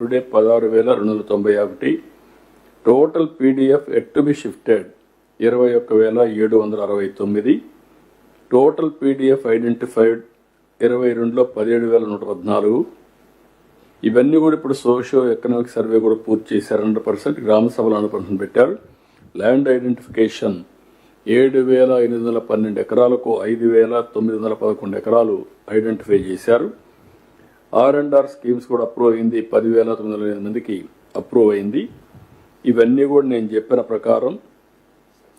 Today 16,291. Total PDF yet to be shifted 21,769. Total PDF identified 22లో 17,114. ఇవన్నీ కూడా ఇప్పుడు సోషియో ఎకనామిక్ సర్వే కూడా పూర్తి చేశారు. 100%. గ్రామ సభలు 100% పెట్టారు. ల్యాండ్ ఐడెంటిఫికేషన్ 7,812 ఎకరాలకు 5,911 ఎకరాలు ఐడెంటిఫై చేశారు. R&R స్కీమ్స్ కూడా అప్రూవ్ అయింది. 10,908 మందికి అప్రూవ్ అయింది. ఇవన్నీ కూడా నేను చెప్పిన ప్రకారం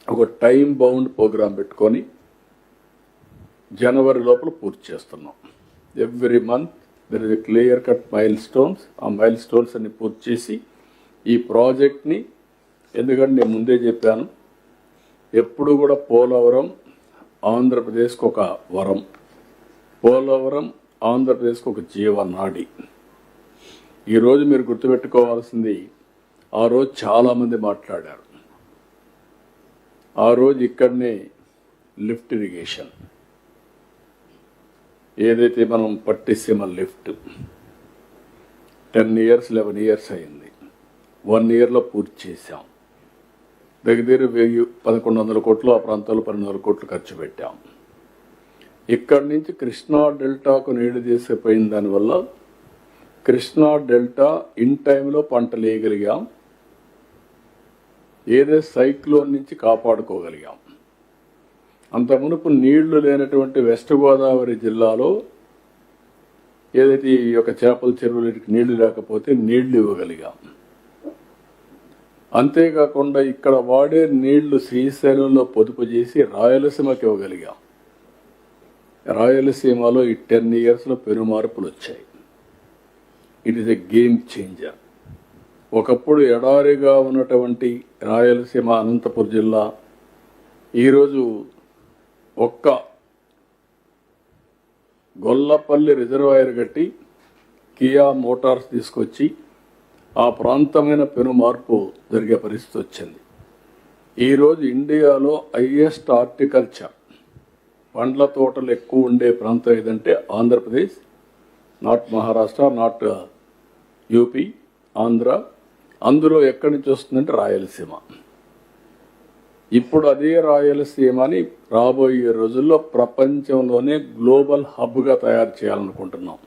ఒక టైం బౌండ్ ప్రోగ్రాం పెట్టుకొని జనవరి లోపల పూర్తి చేస్తున్నాం. Every month there is a clear cut milestones. ఆ మైల్ స్టోన్స్ అన్ని పూర్తి చేసి ఈ ప్రాజెక్ట్ని, ఎందుకంటే నేను ముందే చెప్పాను, ఎప్పుడు కూడా పోలవరం ఆంధ్రప్రదేశ్కి ఒక వరం, పోలవరం ఆంధ్రప్రదేశ్కి ఒక జీవనాడి. ఈరోజు మీరు గుర్తుపెట్టుకోవాల్సింది, ఆ రోజు చాలామంది మాట్లాడారు. ఆ రోజు ఇక్కడనే లిఫ్ట్ ఇరిగేషన్ ఏదైతే మనం పట్టిసీమ లిఫ్ట్ 10 years 11 years అయింది. 1 yearలో పూర్తి చేశాం. దగ్గర 1,100 కోట్లు, ఆ ప్రాంతాల్లో 1200 కోట్లు ఖర్చు పెట్టాం. ఇక్కడి నుంచి కృష్ణా డెల్టాకు నీళ్లు తీసిపోయిన దానివల్ల కృష్ణా డెల్టా ఇన్ టైంలో పంటలు వేయగలిగాం. ఏదో సైక్లోన్ నుంచి కాపాడుకోగలిగాం. అంత మునుపు నీళ్లు లేనటువంటి వెస్ట్ గోదావరి జిల్లాలో ఏదైతే ఈ యొక్క చేపల చెరువులకి నీళ్లు లేకపోతే నీళ్లు ఇవ్వగలిగాం. అంతేకాకుండా ఇక్కడ వాడే నీళ్లు శ్రీశైలంలో పొదుపు చేసి రాయలసీమకి ఇవ్వగలిగాం. రాయలసీమలో ఈ 10 yearsలో పెను మార్పులు వచ్చాయి. It is a game changer. ఒకప్పుడు ఎడారిగా ఉన్నటువంటి రాయలసీమ అనంతపురం జిల్లా ఈరోజు ఒక్క గొల్లపల్లి రిజర్వాయర్ కట్టి కియా మోటార్స్ తీసుకొచ్చి ఆ ప్రాంతమైన పెను మార్పు జరిగే పరిస్థితి వచ్చింది. ఈరోజు ఇండియాలో హైయెస్ట్ హార్టికల్చర్ పండ్ల తోటలు ఎక్కువ ఉండే ప్రాంతం ఏదంటే Andhra Pradesh, not Maharashtra, not UP, Andhra. అందులో ఎక్కడి నుంచి వస్తుందంటే రాయలసీమ. ఇప్పుడు అదే రాయలసీమని రాబోయే రోజుల్లో ప్రపంచంలోనే గ్లోబల్ హబ్గా తయారు చేయాలనుకుంటున్నాం.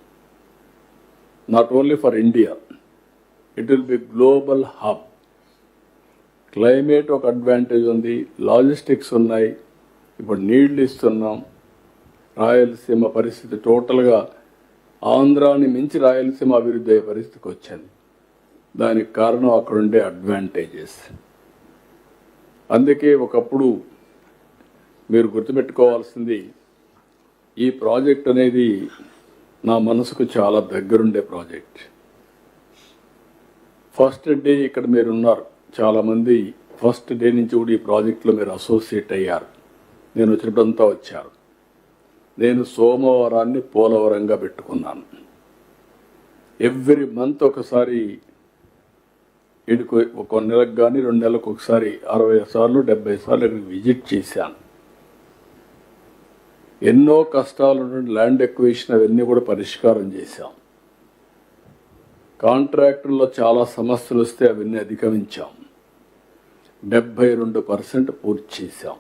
Not only for India, it will be global hub. Climate ఒక అడ్వాంటేజ్ ఉంది, లాజిస్టిక్స్ ఉన్నాయి, ఇప్పుడు నీళ్లు ఇస్తున్నాం. రాయలసీమ పరిస్థితి టోటల్గా ఆంధ్రాని మించి రాయలసీమ అభివృద్ధి అయ్యే పరిస్థితికి వచ్చింది. దానికి కారణం అక్కడ ఉండే అడ్వాంటేజెస్. అందుకే ఒకప్పుడు మీరు గుర్తుపెట్టుకోవాల్సింది, ఈ ప్రాజెక్ట్ అనేది నా మనసుకు చాలా దగ్గరుండే ప్రాజెక్ట్. ఫస్ట్ డే ఇక్కడ మీరున్నారు చాలామంది. ఫస్ట్ డే నుంచి కూడా ఈ ప్రాజెక్టులో మీరు అసోసియేట్ అయ్యారు. నేను వచ్చినప్పుడంతా వచ్చారు. నేను సోమవారాన్ని పోలవరంగా పెట్టుకున్నాను. ఎవ్రీ మంత్ ఒకసారి ఇటుకు, ఒక నెలకు కానీ 2 నెలలకు ఒకసారి 60 సార్లు 70 సార్లు ఇక్కడికి విజిట్ చేశాను. ఎన్నో కష్టాలు, ల్యాండ్ ఎక్విజిషన్ అవన్నీ కూడా పరిష్కారం చేశాం. కాంట్రాక్టుల్లో చాలా సమస్యలు వస్తే అవన్నీ అధిగమించాం. 72% పూర్తి చేశాం.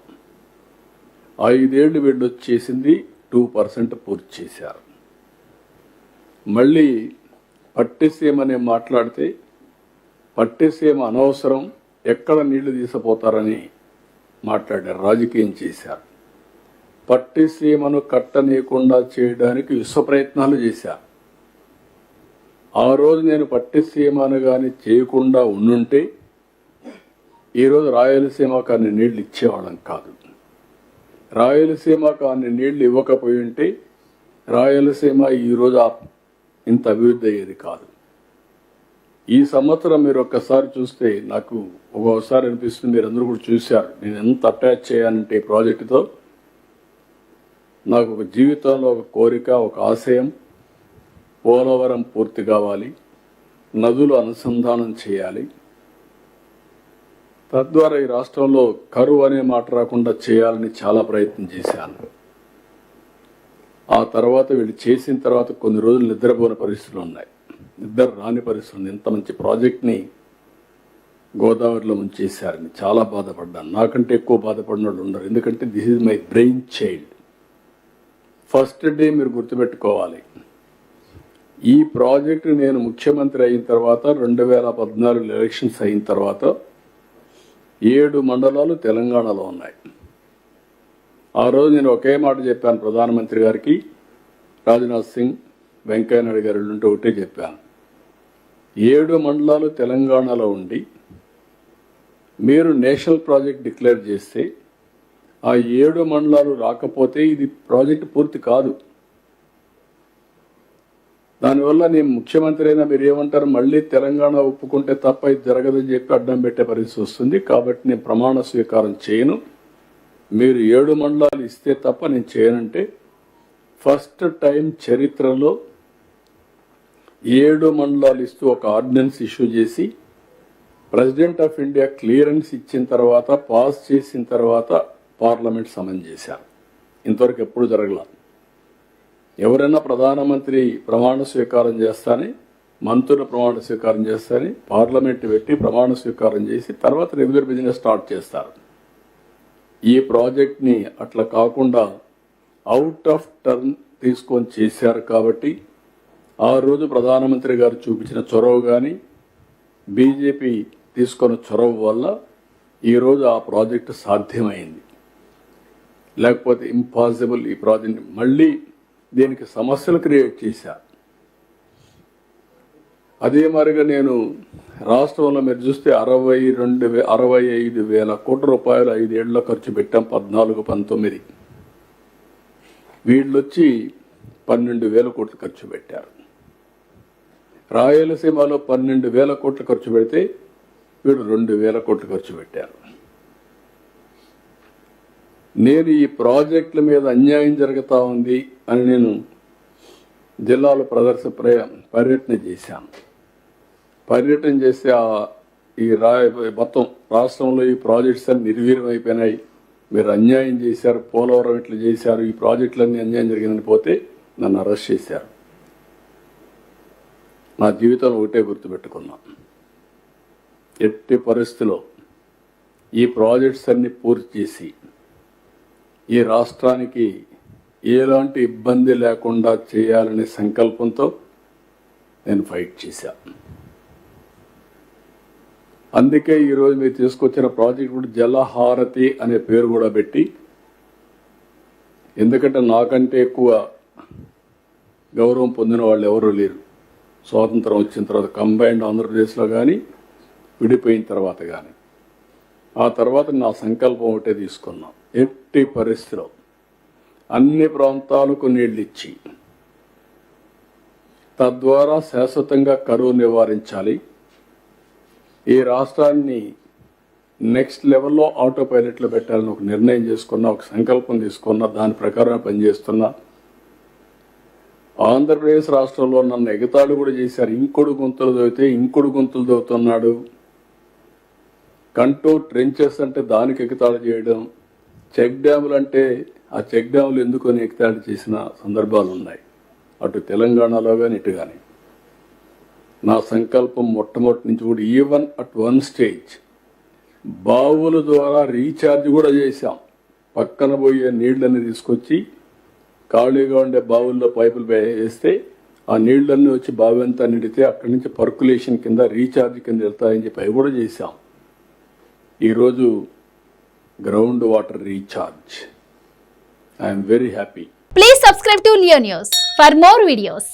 5 ఏళ్ళు వీళ్ళు వచ్చేసింది 2% పూర్తి చేశారు. మళ్ళీ పట్టిసీమని మాట్లాడితే పట్టిసీమ అనవసరం, ఎక్కడ నీళ్లు తీసిపోతారని మాట్లాడారు, రాజకీయం చేశారు. పట్టిసీమను కట్టనీయకుండా చేయడానికి విశ్వ ప్రయత్నాలు చేశారు. ఆ రోజు నేను పట్టిసీమను కానీ చేయకుండా ఉండుంటే ఈరోజు రాయలసీమకు అన్ని నీళ్లు ఇచ్చేవాళ్ళం కాదు. రాయలసీమకు అన్ని నీళ్లు ఇవ్వకపోయి ఉంటే రాయలసీమ ఈరోజు ఇంత అభివృద్ధి అయ్యేది కాదు. ఈ సంవత్సరం మీరు ఒక్కసారి చూస్తే నాకు ఒక్కొక్కసారి అనిపిస్తుంది, మీరు అందరూ కూడా చూశారు, నేను ఎంత అటాచ్ చేయాలంటే ఈ ప్రాజెక్టుతో. నాకు ఒక జీవితంలో ఒక కోరిక, ఒక ఆశయం, పోలవరం పూర్తి కావాలి, నదులు అనుసంధానం చేయాలి, తద్వారా ఈ రాష్ట్రంలో కరువు అనే మాట రాకుండా చేయాలని చాలా ప్రయత్నం చేశాను. ఆ తర్వాత వీళ్ళు చేసిన తర్వాత కొన్ని రోజులు నిద్రపోని పరిస్థితులు ఉన్నాయి. ఇద్దరు రాని పరిస్థితి ఉంది. ఇంత మంచి ప్రాజెక్ట్ని గోదావరిలో ముంచేశారని చాలా బాధపడ్డాను. నాకంటే ఎక్కువ బాధపడిన వాళ్ళు ఉన్నారు. ఎందుకంటే this is my brain child. First day మీరు గుర్తుపెట్టుకోవాలి, ఈ ప్రాజెక్టు నేను ముఖ్యమంత్రి అయిన తర్వాత 2014 ఎలక్షన్స్ అయిన తర్వాత 7 మండలాలు తెలంగాణలో ఉన్నాయి. ఆ రోజు నేను ఒకే మాట చెప్పాను ప్రధానమంత్రి గారికి, రాజ్నాథ్ సింగ్, వెంకయ్య నాయుడు గారు ఉంటే ఒకటే చెప్పాను, 7 మండలాలు తెలంగాణలో ఉండి మీరు నేషనల్ ప్రాజెక్ట్ డిక్లేర్ చేస్తే ఆ 7 మండలాలు రాకపోతే ఇది ప్రాజెక్ట్ పూర్తి కాదు. దానివల్ల నేను ముఖ్యమంత్రి అయినా మీరు ఏమంటారు, మళ్ళీ తెలంగాణ ఒప్పుకుంటే తప్ప ఇది జరగదని చెప్పి అడ్డం పెట్టే పరిస్థితి వస్తుంది. కాబట్టి నేను ప్రమాణ స్వీకారం చేయను, మీరు 7 మండలాలు ఇస్తే తప్ప నేను చేయనంటే ఫస్ట్ టైం చరిత్రలో 7 మండలాలు ఇస్తూ ఒక ఆర్డినెన్స్ ఇష్యూ చేసి ప్రెసిడెంట్ ఆఫ్ ఇండియా క్లియరెన్స్ ఇచ్చిన తర్వాత, పాస్ చేసిన తర్వాత పార్లమెంట్ సమన్ చేశారు. ఇంతవరకు ఎప్పుడు జరగల. ఎవరైనా ప్రధానమంత్రి ప్రమాణ స్వీకారం చేస్తానే, మంత్రుల ప్రమాణ స్వీకారం చేస్తానే పార్లమెంట్ పెట్టి ప్రమాణ స్వీకారం చేసి తర్వాత రెగ్యులర్ బిజినెస్ స్టార్ట్ చేస్తారు. ఈ ప్రాజెక్ట్ని అట్లా కాకుండా అవుట్ ఆఫ్ టర్న్ తీసుకొని చేశారు. కాబట్టి ఆ రోజు ప్రధానమంత్రి గారు చూపించిన చొరవ కానీ బీజేపీ తీసుకున్న చొరవ వల్ల ఈరోజు ఆ ప్రాజెక్టు సాధ్యమైంది. లేకపోతే ఇంపాసిబుల్. ఈ ప్రాజెక్ట్ మళ్ళీ దీనికి సమస్యలు క్రియేట్ చేశారు. అదే మరిగా నేను రాష్ట్రంలో మీరు చూస్తే 65,000 కోట్ల రూపాయలు 5 ఏళ్లలో ఖర్చు పెట్టాం. 14-19 వీళ్ళొచ్చి 12,000 కోట్లు ఖర్చు పెట్టారు. రాయలసీమలో 12,000 కోట్లు ఖర్చు పెడితే వీడు 2,000 కోట్లు ఖర్చు పెట్టారు. నేను ఈ ప్రాజెక్టుల మీద అన్యాయం జరుగుతూ ఉంది అని నేను జిల్లాలో పర్యటన చేశాను. పర్యటన చేస్తే ఈ మొత్తం రాష్ట్రంలో ఈ ప్రాజెక్ట్స్ అన్ని నిర్వీర్యం అయిపోయినాయి, మీరు అన్యాయం చేశారు, పోలవరం ఇట్లా చేశారు, ఈ ప్రాజెక్టులన్నీ అన్యాయం జరిగిందని పోతే నన్ను అరెస్ట్ చేశారు. నా జీవితంలో ఒకటే గుర్తుపెట్టుకున్నా, ఎట్టి పరిస్థితిలో ఈ ప్రాజెక్ట్స్ అన్ని పూర్తి చేసి ఈ రాష్ట్రానికి ఎలాంటి ఇబ్బంది లేకుండా చేయాలనే సంకల్పంతో నేను ఫైట్ చేశాను. అందుకే ఈరోజు మీరు తీసుకొచ్చిన ప్రాజెక్ట్ కూడా జలహారతి అనే పేరు కూడా పెట్టి, ఎందుకంటే నాకంటే ఎక్కువ గౌరవం పొందిన వాళ్ళు ఎవరూ లేరు. స్వాతంత్రం వచ్చిన తర్వాత కంబైన్డ్ ఆంధ్రప్రదేశ్లో కానీ విడిపోయిన తర్వాత కానీ, ఆ తర్వాత నా సంకల్పం ఒకటే తీసుకున్నాం, ఎట్టి పరిస్థితిలో అన్ని ప్రాంతాలకు నీళ్ళు ఇచ్చి తద్వారా శాశ్వతంగా కరువు నివారించాలి. ఈ రాష్ట్రాన్ని నెక్స్ట్ లెవెల్లో ఆటో పైలట్లో పెట్టాలని ఒక నిర్ణయం చేసుకున్నా, ఒక సంకల్పం తీసుకున్నా, దాని ప్రకారం పనిచేస్తున్నా. ఆంధ్రప్రదేశ్ రాష్ట్రంలో నన్ను ఎగతాళి కూడా చేశారు. ఇంకుడు గుంతలు దవ్వితే ఇంకుడు గుంతలు దవ్వుతున్నాడు, కంటోర్ ట్రెంచెస్ అంటే దానికి ఎగతాళి చేయడం, చెక్ డ్యాములు అంటే ఆ చెక్ డ్యాములు ఎందుకని ఎగతాళి చేసిన సందర్భాలు ఉన్నాయి, అటు తెలంగాణలో కానీ ఇటు కానీ. నా సంకల్పం మొట్టమొదటి నుంచి కూడా ఈవెన్ అట్ వన్ స్టేజ్ బావుల ద్వారా రీఛార్జ్ కూడా చేశాం. పక్కన పోయే నీళ్లన్నీ తీసుకొచ్చి ఖాళీగా ఉండే బావుల్లో పైపులు వేస్తే ఆ నీళ్లన్నీ వచ్చి బావి అంతా నిండితే అక్కడి నుంచి పర్కులేషన్ కింద రీఛార్జ్ కింద వెళ్తాయని చెప్పి అవి కూడా చేశాం. ఈరోజు ground water recharge. I'm very happy. Please subscribe to Leo News for more videos.